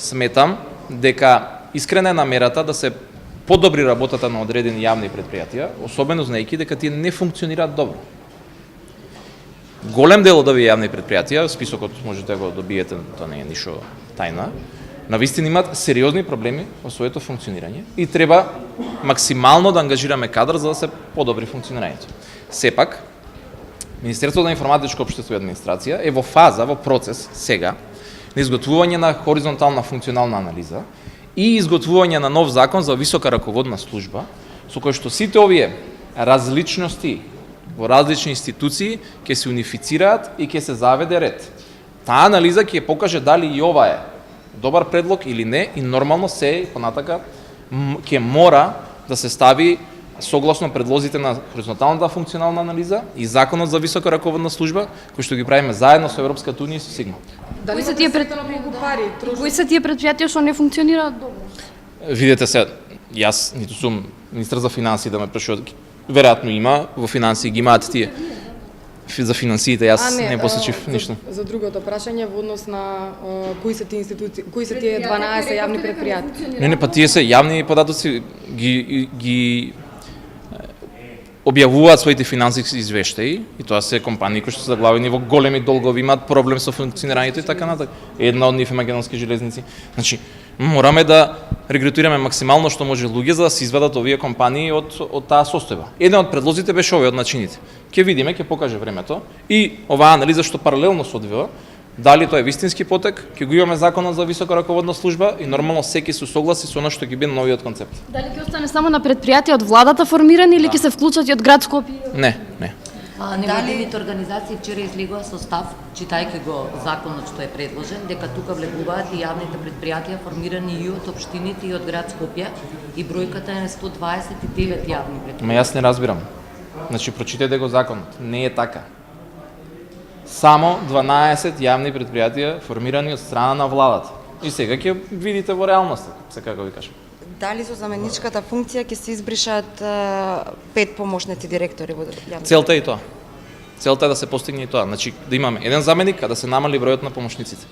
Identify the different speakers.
Speaker 1: сметам дека искрена е намерата да се подобри работата на одредени јавни предпријатија, особено знаејќи дека тие не функционираат добро. Голем дел од овие јавни предпријатија, списокот можете да го добиете, тоа не е ништо тајна, навистина имаат сериозни проблеми во своето функционирање и треба максимално да ангажираме кадар за да се подобри функционирањето. Сепак, Министерството на информатичко општество и администрација е во фаза, во процес сега на изготвување на хоризонтална функционална анализа и изготвување на нов закон за висока раководна служба, со кој што сите овие различности во различни институции ќе се унифицираат и ќе се заведе ред. Таа анализа ќе покаже дали и ова е добар предлог или не и нормално се понатака ќе мора да се стави согласно предлозите на хоризонталната функционална анализа и законот за висока раководна служба, кој што ги правиме заедно со Европската унија и со Сигма.
Speaker 2: Кои се тие предпријатија што не функционираат добро?
Speaker 1: Видете се, јас ниту сум министар за финансии да ме прашуват, веројатно има, во финансии ги имаат тие. За финансиите јас не посечив ништо.
Speaker 3: За другото прашање во однос на кои се тие институции, кои се тие 12 јавни предпријатија?
Speaker 1: Не, па тие се јавни податоци ги објавуваат своите финансиски извештаи и тоа се компании кои што се заглавени во големи долгови, имаат проблем со функционирањето и така натаму. Една од нив е Македонски железници. Значи, мораме да регрутираме максимално што може луѓе за да се извадат овие компании од таа состојба. Еден од предлозите беше овој од начините. Ќе видиме, ќе покаже времето и оваа анализа што паралелно се одвива, дали тоа е вистински потек, ќе го имаме законот за висока раководна служба и нормално секи се согласи со она што ќе биде новиот концепт.
Speaker 2: Дали ќе остане само на предпријатија од владата формирани или ќе се вклучат и од град Скопје?
Speaker 1: Не.
Speaker 4: Невладините организации вчера излегува со став, читајќи го законот што е предложен, дека тука влегуваат и јавните предпријатија формирани и од општините и од град Скопје и бројката е 129 јавни предпријатија.
Speaker 1: Ма јас не разбирам. Значи прочитајте го законот. Не е така. Само 12 јавни предпријатија формирани од страна на владата. И сега ќе видите во реалноста, се како ви кажам.
Speaker 5: Дали со заменичката функција ќе се избришат 5 помошници директори во јавните?
Speaker 1: Целта е и тоа. Целта е да се постигне и тоа. Значи да имаме еден заменик, а да се намали бројот на помошниците.